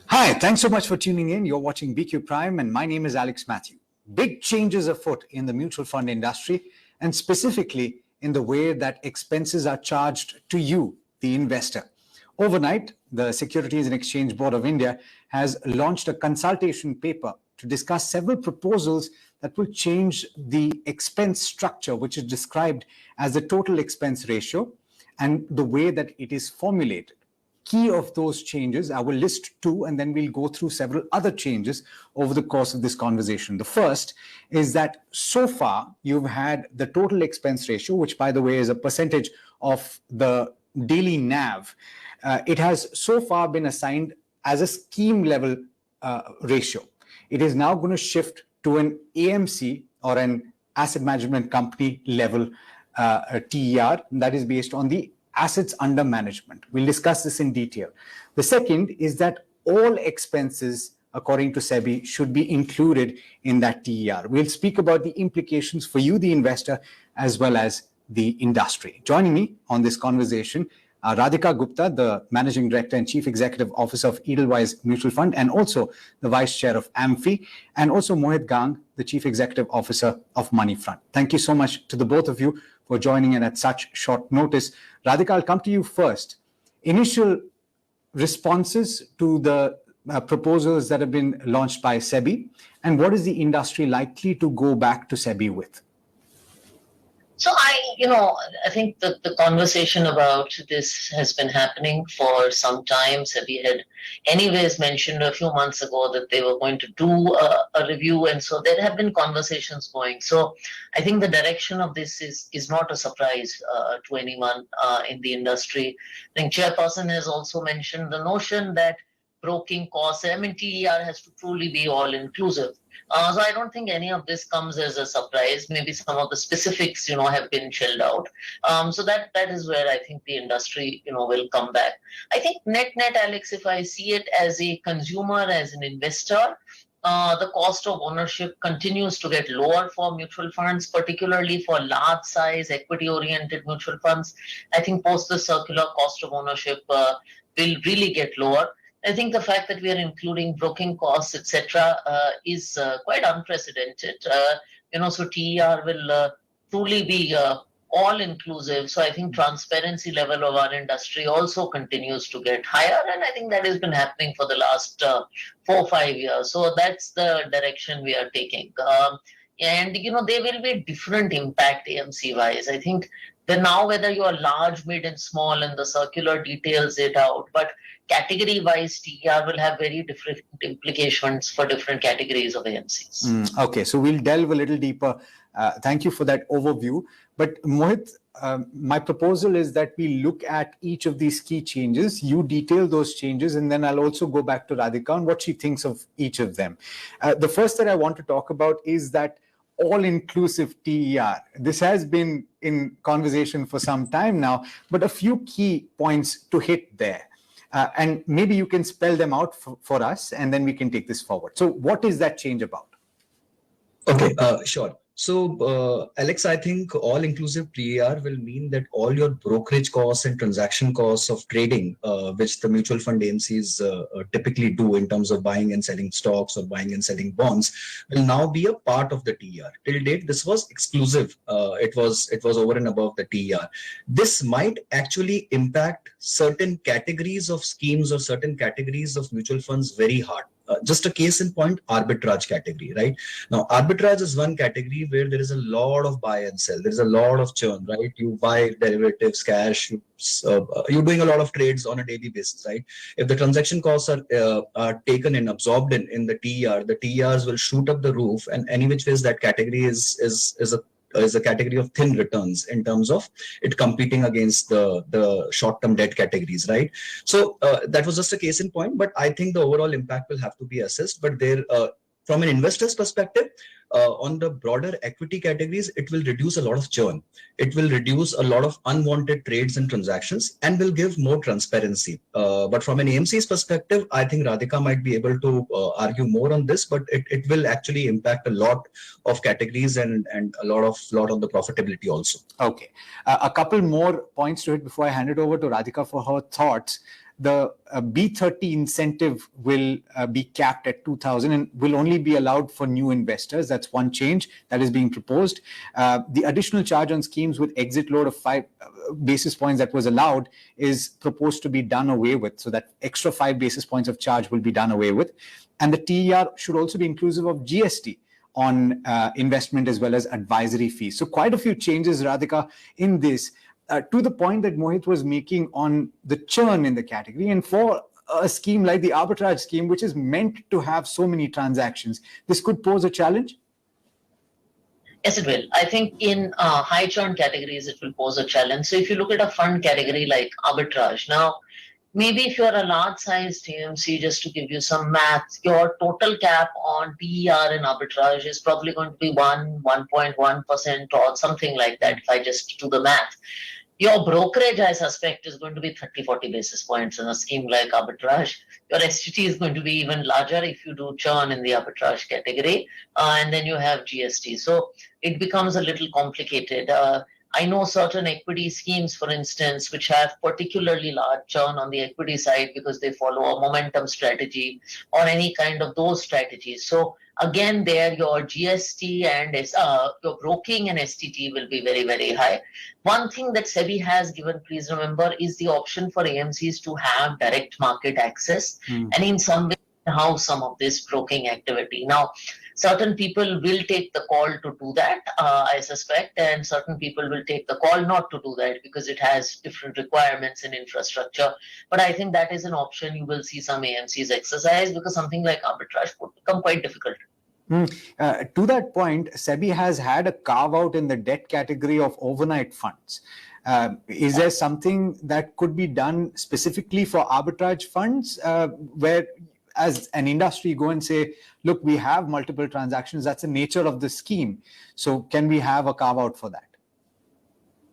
Hi, thanks so much for tuning in. You're watching BQ Prime, and my name is Alex Mathew. Big changes afoot in the mutual fund industry, and specifically in the way that expenses are charged to you, the investor. Overnight, the Securities and Exchange Board of India has launched a consultation paper to discuss several proposals that will change the expense structure, which is described as the total expense ratio, and the way that it is formulated. Key of those changes, I will list two, and then we'll go through several other changes over the course of this conversation. The first is that so far you've had the total expense ratio, which by the way is a percentage of the daily NAV. It has so far been assigned as a scheme level ratio. It is now going to shift to an AMC or an asset management company level TER that is based on the assets under management. We'll discuss this in detail. The second is that all expenses, according to SEBI, should be included in that TER. We'll speak about the implications for you, the investor, as well as the industry. Joining me on this conversation, Radhika Gupta, the Managing Director and Chief Executive Officer of Edelweiss Mutual Fund, and also the Vice Chair of AMFI, and also Mohit Gang, the Chief Executive Officer of Moneyfront. Thank you so much to the both of you for joining in at such short notice. Radhika, I'll come to you first. Initial responses to the proposals that have been launched by SEBI, and what is the industry likely to go back to SEBI with? So I think the conversation about this has been happening for some time. SEBI had anyways mentioned a few months ago that they were going to do a review, and so there have been conversations going. So I think the direction of this is not a surprise to anyone in the industry. I think Chairperson has also mentioned the notion that broking costs, TER has to truly be all inclusive. So I don't think any of this comes as a surprise. Maybe some of the specifics, have been shelled out. So that is where I think the industry, will come back. I think net, Alex, if I see it as a consumer, as an investor, the cost of ownership continues to get lower for mutual funds, particularly for large size equity-oriented mutual funds. I think post the circular, cost of ownership will really get lower. I think the fact that we are including broking costs, etc., is quite unprecedented. So TER will truly be all inclusive. So I think transparency level of our industry also continues to get higher, and I think that has been happening for the last 4 or 5 years. So that's the direction we are taking. And there will be different impact AMC wise. I think that now whether you are large, mid, and small, and the circular details it out, but category-wise, TER will have very different implications for different categories of AMCs. Okay, so we'll delve a little deeper. Thank you for that overview. But Mohit, my proposal is that we look at each of these key changes, you detail those changes, and then I'll also go back to Radhika on what she thinks of each of them. The first that I want to talk about is that all-inclusive TER. This has been in conversation for some time now, but a few key points to hit there. And maybe you can spell them out for us, and then we can take this forward. So what is that change about? Okay, sure. So, Alex, I think all-inclusive TER will mean that all your brokerage costs and transaction costs of trading, which the mutual fund AMCs typically do in terms of buying and selling stocks or buying and selling bonds, will now be a part of the TER. Till date, this was exclusive. It was over and above the TER. This might actually impact certain categories of schemes or certain categories of mutual funds very hard. Just a case in point, arbitrage category, right? Now, arbitrage is one category where there is a lot of buy and sell. There is a lot of churn, right? You buy derivatives, cash, you're doing a lot of trades on a daily basis, right? If the transaction costs are taken and absorbed in the TER, the TERs will shoot up the roof, and any which ways that category is a category of thin returns in terms of it competing against the short-term debt categories, right? So that was just a case in point, but I think the overall impact will have to be assessed. But there, from an investor's perspective, on the broader equity categories, it will reduce a lot of churn. It will reduce a lot of unwanted trades and transactions and will give more transparency. But from an AMC's perspective, I think Radhika might be able to argue more on this, but it will actually impact a lot of categories and a lot on the profitability also. Okay. A couple more points to it before I hand it over to Radhika for her thoughts. the B30 incentive will be capped at 2,000 and will only be allowed for new investors. That's one change that is being proposed. The additional charge on schemes with exit load of 5 basis points that was allowed is proposed to be done away with. So that extra 5 basis points of charge will be done away with. And the TER should also be inclusive of GST on investment as well as advisory fees. So quite a few changes, Radhika, in this, to the point that Mohit was making on the churn in the category. And for a scheme like the arbitrage scheme, which is meant to have so many transactions, this could pose a challenge? Yes, it will. I think in high churn categories, it will pose a challenge. So if you look at a fund category like arbitrage, now, maybe if you're a large sized AMC, just to give you some math, your total cap on TER in arbitrage is probably going to be 1.1% or something like that, if I just do the math. Your brokerage, I suspect, is going to be 30-40 basis points in a scheme like arbitrage. Your STT is going to be even larger if you do churn in the arbitrage category, and then you have GST. So it becomes a little complicated. I know certain equity schemes, for instance, which have particularly large churn on the equity side because they follow a momentum strategy or any kind of those strategies. So again, there your GST and your broking and STT will be very, very high. One thing that SEBI has given, please remember, is the option for AMCs to have direct market access and in some way in-house some of this broking activity. Now, certain people will take the call to do that, I suspect, and certain people will take the call not to do that because it has different requirements in infrastructure. But I think that is an option you will see some AMCs exercise because something like arbitrage could become quite difficult. To that point, SEBI has had a carve out in the debt category of overnight funds. Is there something that could be done specifically for arbitrage funds where, as an industry, go and say, look, we have multiple transactions. That's the nature of the scheme. So can we have a carve out for that?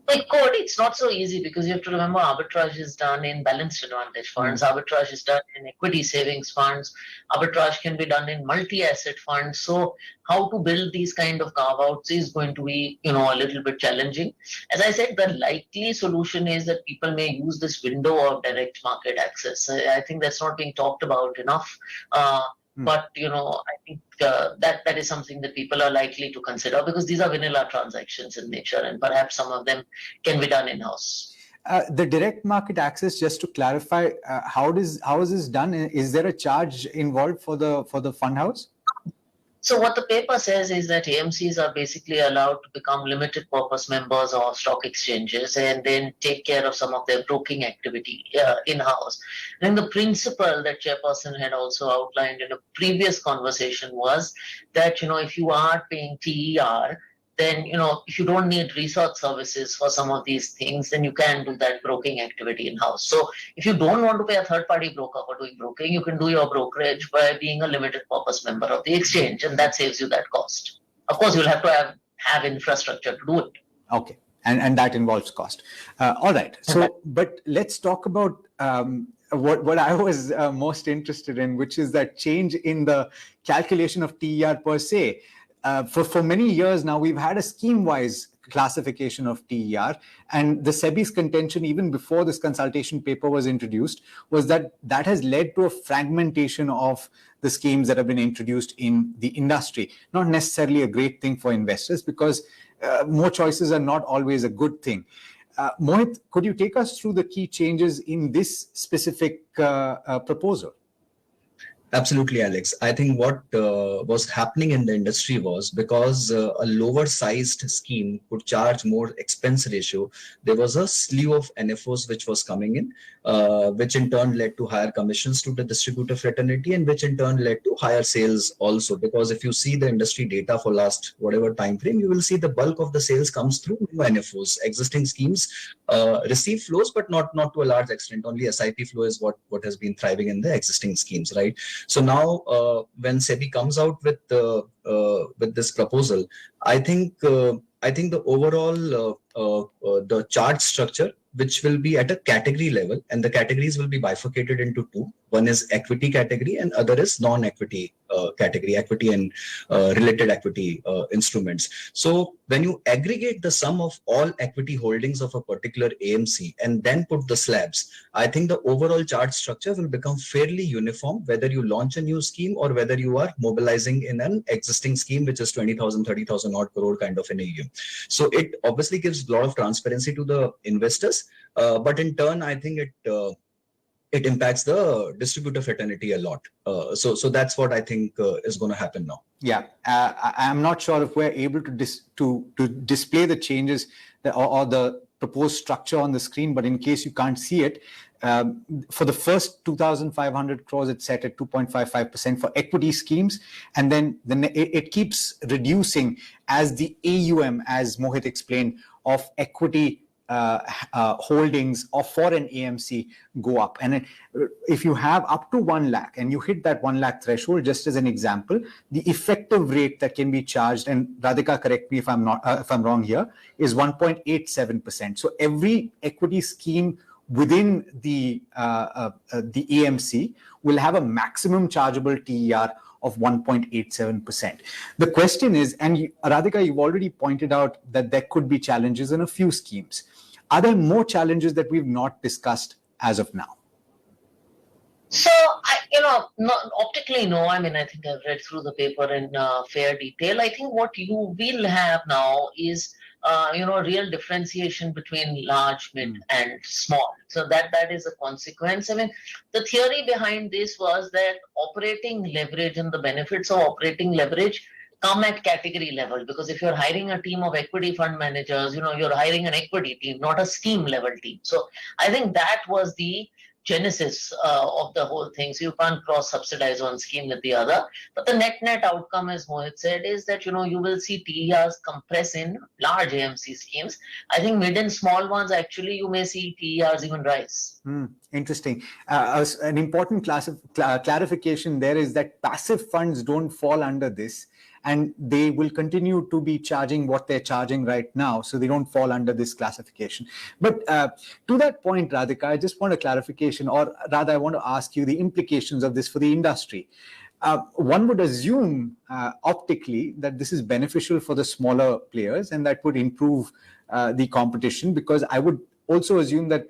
It could. It's not so easy because you have to remember arbitrage is done in balanced advantage funds. Arbitrage is done in equity savings funds. Arbitrage can be done in multi-asset funds. So how to build these kind of carve-outs is going to be, a little bit challenging. As I said, the likely solution is that people may use this window of direct market access. I think that's not being talked about enough. But, I think that is something that people are likely to consider because these are vanilla transactions in nature and perhaps some of them can be done in-house. The direct market access, just to clarify, how is this done? Is there a charge involved for the fund house? So what the paper says is that AMCs are basically allowed to become limited purpose members of stock exchanges and then take care of some of their broking activity in-house. And the principle that Chairperson had also outlined in a previous conversation was that, if you are paying TER, then, if you don't need research services for some of these things, then you can do that broking activity in-house. So if you don't want to pay a third-party broker for doing broking, you can do your brokerage by being a limited purpose member of the exchange, and that saves you that cost. Of course, you'll have to have infrastructure to do it. Okay, and that involves cost. All right. So, but let's talk about what I was most interested in, which is that change in the calculation of TER per se. For many years now, we've had a scheme-wise classification of TER, and the SEBI's contention, even before this consultation paper was introduced, was that has led to a fragmentation of the schemes that have been introduced in the industry. Not necessarily a great thing for investors because more choices are not always a good thing. Mohit, could you take us through the key changes in this specific proposal? Absolutely, Alex. I think what was happening in the industry was because a lower sized scheme could charge more expense ratio, there was a slew of NFOs which was coming in, which in turn led to higher commissions to the distributor fraternity and which in turn led to higher sales also. Because if you see the industry data for last whatever time frame, you will see the bulk of the sales comes through new NFOs. Existing schemes receive flows, but not to a large extent. Only SIP flow is what has been thriving in the existing schemes, right? So now, when SEBI comes out with this proposal, I think the overall the charge structure, which will be at a category level, and the categories will be bifurcated into two. One is equity category and other is non-equity category, equity and related equity instruments. So when you aggregate the sum of all equity holdings of a particular AMC and then put the slabs, I think the overall charge structure will become fairly uniform, whether you launch a new scheme or whether you are mobilizing in an existing scheme, which is 20,000, 30,000 odd crore kind of an AUM. So it obviously gives a lot of transparency to the investors, but in turn, I think it impacts the distributor fraternity a lot. So that's what I think is going to happen now. Yeah, I'm not sure if we're able to display the changes or the proposed structure on the screen, but in case you can't see it, for the first 2,500 crores, it's set at 2.55% for equity schemes, and then it keeps reducing as the AUM, as Mohit explained, of equity holdings or for an AMC go up. And if you have up to 1 lakh and you hit that 1 lakh threshold, just as an example, the effective rate that can be charged, and Radhika, correct me if I'm wrong here, is 1.87%. So every equity scheme within the AMC will have a maximum chargeable TER of 1.87%. The question is, and Radhika, you've already pointed out that there could be challenges in a few schemes. Are there more challenges that we've not discussed as of now? So, not optically, no. I mean, I think I've read through the paper in fair detail. I think what you will have now is, real differentiation between large, mid, and small. So that is a consequence. I mean, the theory behind this was that operating leverage and the benefits of operating leverage come at category level, because if you're hiring a team of equity fund managers, you're hiring an equity team, not a scheme level team. So I think that was the genesis of the whole thing. So you can't cross subsidize one scheme with the other. But the net outcome, as Mohit said, is that you will see TERs compress in large AMC schemes. I think mid and small ones, actually, you may see TERs even rise. Interesting. An important clarification there is that passive funds don't fall under this, and they will continue to be charging what they're charging right now, so they don't fall under this classification. But to that point, Radhika, I just want a clarification, or rather I want to ask you the implications of this for the industry. One would assume optically that this is beneficial for the smaller players and that would improve the competition, because I would also assume that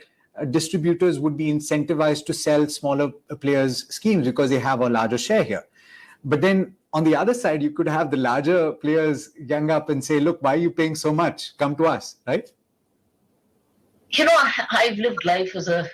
distributors would be incentivized to sell smaller players' schemes because they have a larger share here. But then on the other side, you could have the larger players gang up and say, look, why are you paying so much? Come to us, right? I've lived life as a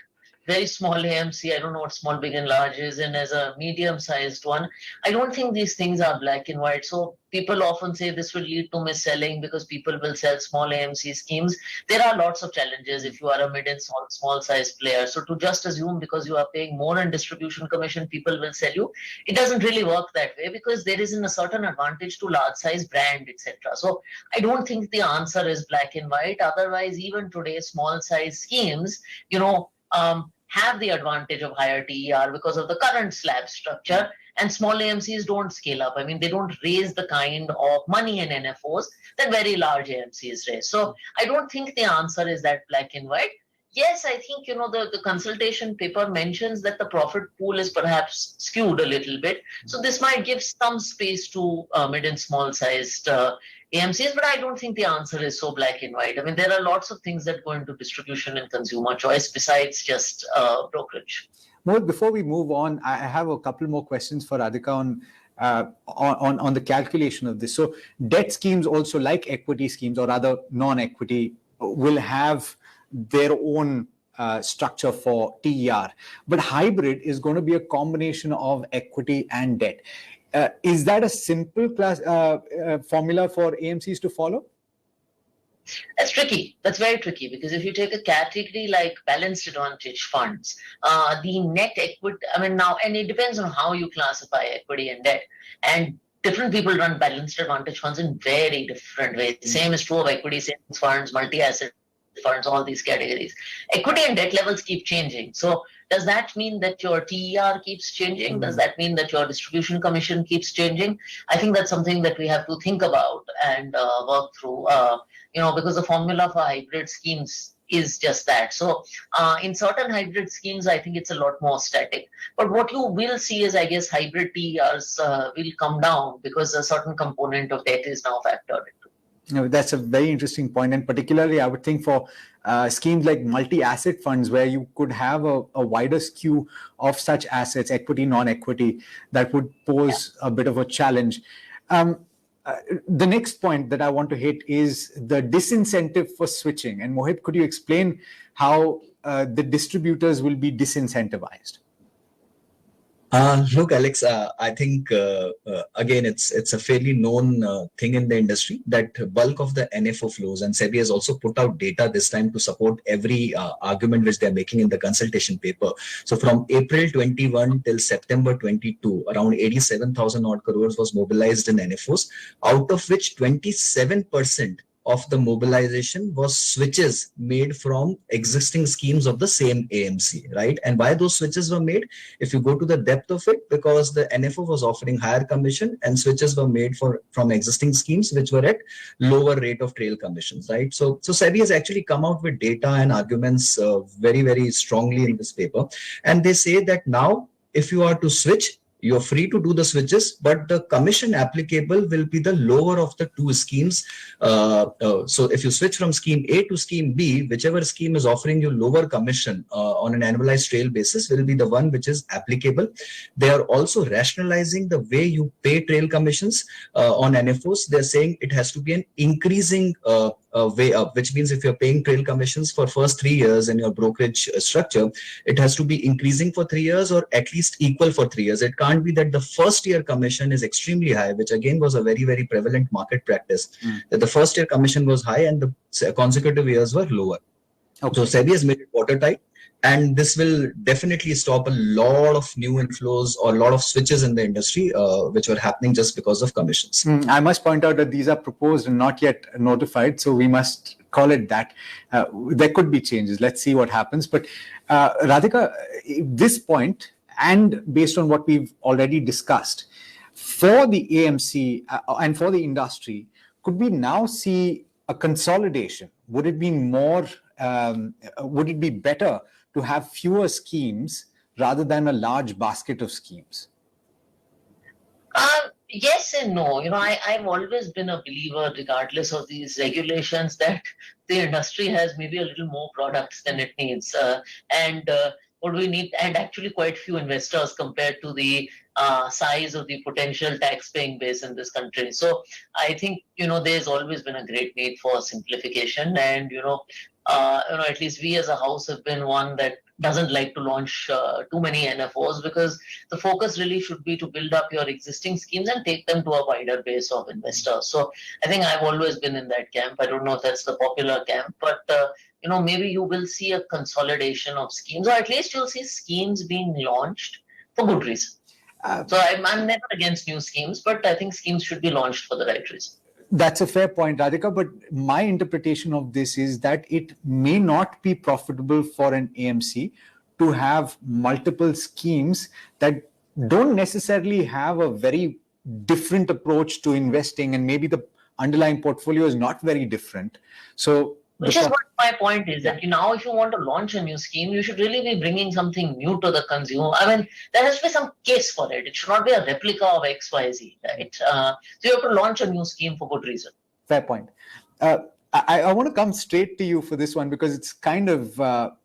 very small AMC. I don't know what small, big, and large is. And as a medium-sized one, I don't think these things are black and white. So people often say this will lead to mis-selling because people will sell small AMC schemes. There are lots of challenges if you are a mid and small size player. So to just assume because you are paying more in distribution commission, people will sell you, it doesn't really work that way, because there isn't a certain advantage to large size brand, etc. So I don't think the answer is black and white. Otherwise, even today, small size schemes, have the advantage of higher TER because of the current slab structure, and small AMCs don't scale up. I mean, they don't raise the kind of money in NFOs that very large AMCs raise. So I don't think the answer is that black and white. Yes, I think, the consultation paper mentions that the profit pool is perhaps skewed a little bit. So this might give some space to mid and small sized AMCs, but I don't think the answer is so black and white. I mean, there are lots of things that go into distribution and consumer choice besides just brokerage. Mohit, before we move on, I have a couple more questions for Radhika on the calculation of this. So debt schemes also, like equity schemes or other non-equity, will have their own structure for TER. But hybrid is going to be a combination of equity and debt. Is that a simple formula for AMCs to follow? That's tricky. That's very tricky, because if you take a category like balanced advantage funds, the net equity, and it depends on how you classify equity and debt. And different people run balanced advantage funds in very different ways. The same is true of equity savings funds, multi-asset funds, all these categories. Equity and debt levels keep changing. So does that mean that your TER keeps changing? Does that mean that your distribution commission keeps changing? I think that's something that we have to think about and work through, because the formula for hybrid schemes is just that. So in certain hybrid schemes, I think it's a lot more static. But what you will see is, I guess, hybrid TERs will come down because a certain component of debt is now factored into. No, that's a very interesting point, and particularly I would think for schemes like multi-asset funds, where you could have a wider skew of such assets, equity, non-equity, that would pose a bit of a challenge. The next point that I want to hit is the disincentive for switching. And Mohit, could you explain how the distributors will be disincentivized? Look, Alex, I think, again, it's a fairly known thing in the industry that bulk of the NFO flows, and SEBI has also put out data this time to support every argument which they're making in the consultation paper. So from April 21 till September 22, around 87,000 odd crores was mobilized in NFOs, out of which 27% of the mobilization was switches made from existing schemes of the same AMC, right? And why those switches were made, if you go to the depth of it, because the NFO was offering higher commission and switches were made from existing schemes which were at lower rate of trail commissions, right? So SEBI has actually come out with data and arguments very, very strongly in this paper. And they say that now, if you are to switch, you're free to do the switches, but the commission applicable will be the lower of the two schemes. So if you switch from scheme A to scheme B, whichever scheme is offering you lower commission on an annualized trail basis will be the one which is applicable. They are also rationalizing the way you pay trail commissions on NFOs. They're saying it has to be an increasing way up, which means if you're paying trail commissions for first 3 years in your brokerage structure, it has to be increasing for 3 years or at least equal for 3 years. It can't be that the first year commission is extremely high, which again was a very, very prevalent market practice, that the first year commission was high and the consecutive years were lower. Okay. So SEBI has made it watertight, and this will definitely stop a lot of new inflows or a lot of switches in the industry, which were happening just because of commissions. I must point out that these are proposed and not yet notified, so we must call it that. There could be changes. Let's see what happens. But Radhika, this point, and based on what we've already discussed, for the AMC and for the industry, could we now see a consolidation? Would it be more? Would it be better to have fewer schemes rather than a large basket of schemes? Yes and no. I've always been a believer, regardless of these regulations, that the industry has maybe a little more products than it needs. What we need, and actually quite few investors compared to the size of the potential tax-paying base in this country. So I think, there's always been a great need for simplification, and, at least we as a house have been one that doesn't like to launch too many NFOs, because the focus really should be to build up your existing schemes and take them to a wider base of investors. So I think I've always been in that camp. I don't know if that's the popular camp, but maybe you will see a consolidation of schemes, or at least you'll see schemes being launched for good reason. So I'm never against new schemes, but I think schemes should be launched for the right reason. That's a fair point, Radhika, but my interpretation of this is that it may not be profitable for an AMC to have multiple schemes that don't necessarily have a very different approach to investing, and maybe the underlying portfolio is not very different. So which is what my point is, that now if you want to launch a new scheme, you should really be bringing something new to the consumer. I mean, there has to be some case for it. It should not be a replica of XYZ, right? So you have to launch a new scheme for good reason. Fair point. I want to come straight to you for this one, because it's kind of,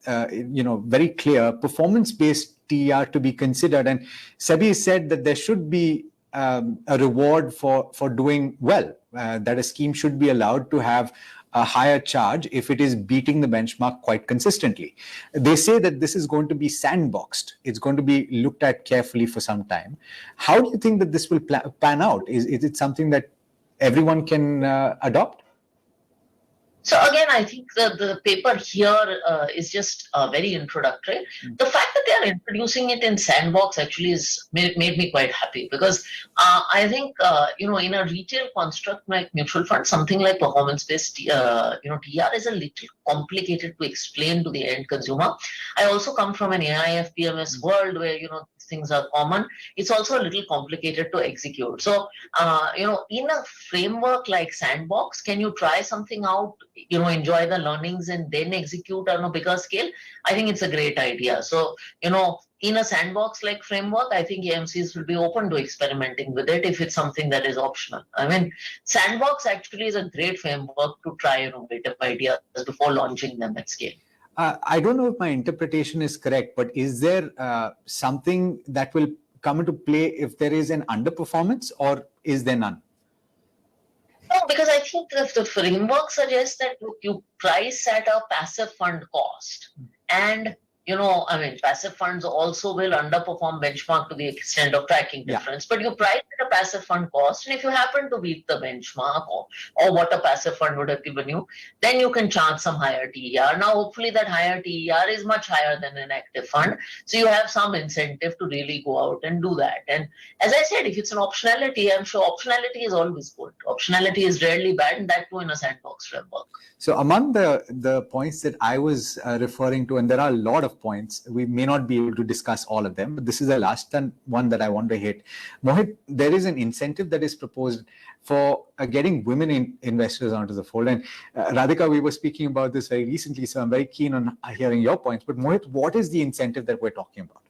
very clear, performance-based TER to be considered. And SEBI said that there should be a reward for doing well, that a scheme should be allowed to have a higher charge if it is beating the benchmark quite consistently. They say that this is going to be sandboxed. It's going to be looked at carefully for some time. How do you think that this will pan out? Is it something that everyone can adopt? So again, I think the paper here is just very introductory. The fact that they are introducing it in sandbox actually is made me quite happy, because I think in a retail construct like mutual fund, something like performance-based TER is a little complicated to explain to the end consumer. I also come from an AIF PMS world where these things are common. It's also a little complicated to execute. So, in a framework like Sandbox, can you try something out, enjoy the learnings and then execute on a bigger scale? I think it's a great idea. So, in a sandbox like framework, I think AMCs will be open to experimenting with it if it's something that is optional. I mean, sandbox actually is a great framework to try innovative ideas before launching them at scale. I don't know if my interpretation is correct, but is there something that will come into play if there is an underperformance, or is there none? No, because I think if the framework suggests that you price at a passive fund cost, and passive funds also will underperform benchmark to the extent of tracking difference, but you price at a passive fund cost, and if you happen to beat the benchmark or what a passive fund would have given you, then you can charge some higher TER. Now, hopefully that higher TER is much higher than an active fund, so you have some incentive to really go out and do that. And as I said, if it's an optionality, I'm sure optionality is always good. Optionality is rarely bad, and that too in a sandbox framework. So among the points that I was referring to, and there are a lot of points, we may not be able to discuss all of them, but this is the last one that I want to hit. Mohit, there is an incentive that is proposed for getting women investors onto the fold. And Radhika, we were speaking about this very recently, so I'm very keen on hearing your points. But Mohit, what is the incentive that we're talking about?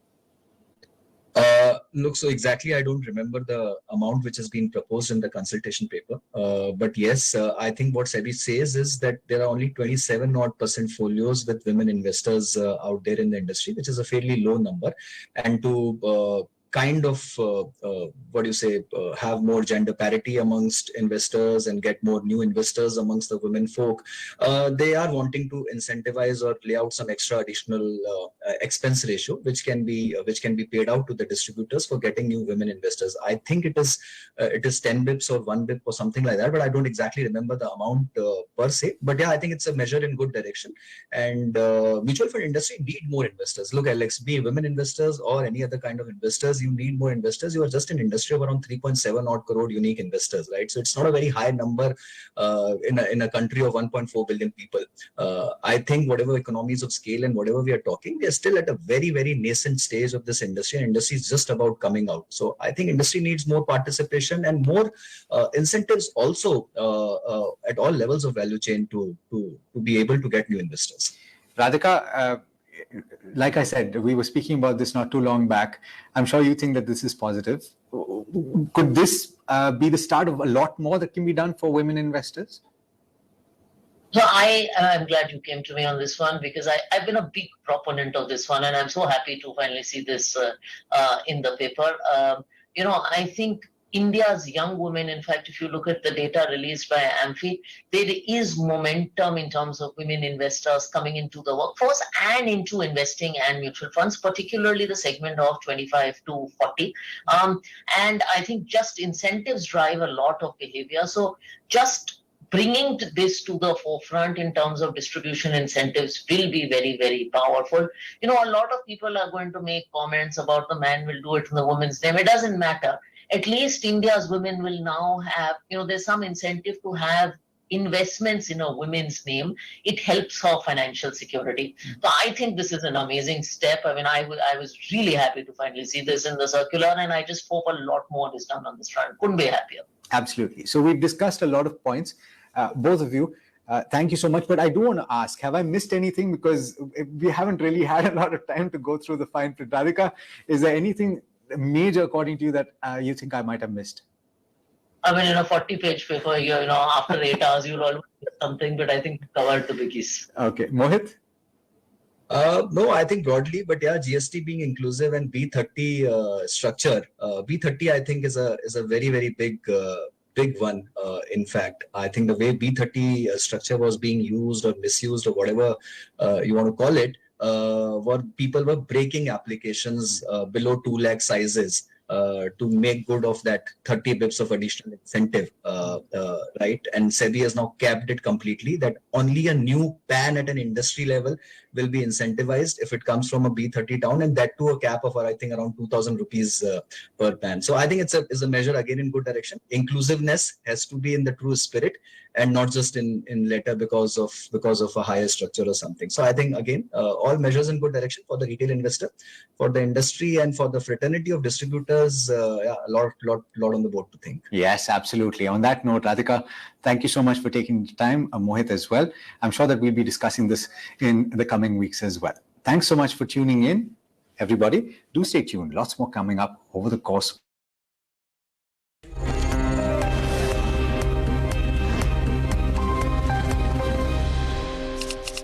Look, so exactly, I don't remember the amount which has been proposed in the consultation paper. But yes, I think what SEBI says is that there are only 27% folios with women investors out there in the industry, which is a fairly low number. And to kind of, have more gender parity amongst investors and get more new investors amongst the women folk, they are wanting to incentivize or lay out some extra additional expense ratio, which can be paid out to the distributors for getting new women investors. I think it is 10 bips or 1 bip or something like that, but I don't exactly remember the amount per se. But yeah, I think it's a measure in good direction. And mutual fund industry need more investors. Look, Alex, be women investors or any other kind of investors, you need more investors. You are just an industry of around 3.7 odd crore unique investors, right? So it's not a very high number in a country of 1.4 billion people. I think whatever economies of scale and whatever we are talking, we are still at a very, very nascent stage of this industry, and industry is just about coming out. So I think industry needs more participation and more incentives also at all levels of value chain to be able to get new investors. Radhika, like I said, we were speaking about this not too long back. I'm sure you think that this is positive. Could this be the start of a lot more that can be done for women investors? So I'm glad you came to me on this one, because I've been a big proponent of this one, and I'm so happy to finally see this in the paper. I think India's young women, in fact, if you look at the data released by AMFI, there is momentum in terms of women investors coming into the workforce and into investing and mutual funds, particularly the segment of 25 to 40. And I think just incentives drive a lot of behavior. So just bringing this to the forefront in terms of distribution incentives will be very, very powerful. A lot of people are going to make comments about the man will do it in the woman's name. It doesn't matter. At least India's women will now have, there's some incentive to have investments in a women's name. It helps her financial security. So I think this is an amazing step. I mean, I was really happy to finally see this in the circular, and I just hope a lot more is done on this front. Couldn't be happier. Absolutely. So we've discussed a lot of points, both of you. Thank you so much. But I do want to ask, have I missed anything? Because we haven't really had a lot of time to go through the fine print. Radhika, is there anything major, according to you, that you think I might have missed? I mean, in a 40-page paper, after 8 hours, you'll always miss something, but I think we covered the biggies. Okay. Mohit? No, I think broadly, but yeah, GST being inclusive and B30 structure. B30, I think, is a very, very big one. In fact, I think the way B30 structure was being used or misused or whatever you want to call it, people were breaking applications below 2 lakh sizes to make good of that 30 bips of additional incentive, right? And SEBI has now capped it completely, that only a new PAN at an industry level will be incentivized if it comes from a B30 town, and that to a cap of I think around 2,000 rupees per pan. So I think it's a measure again in good direction. Inclusiveness has to be in the true spirit and not just in letter because of a higher structure or something. So I think again all measures in good direction for the retail investor, for the industry, and for the fraternity of distributors. A lot on the board to think. Yes, absolutely. On that note, Radhika, thank you so much for taking the time. Mohit as well. I'm sure that we'll be discussing this in the coming weeks as well. Thanks so much for tuning in. Everybody, do stay tuned. Lots more coming up over the course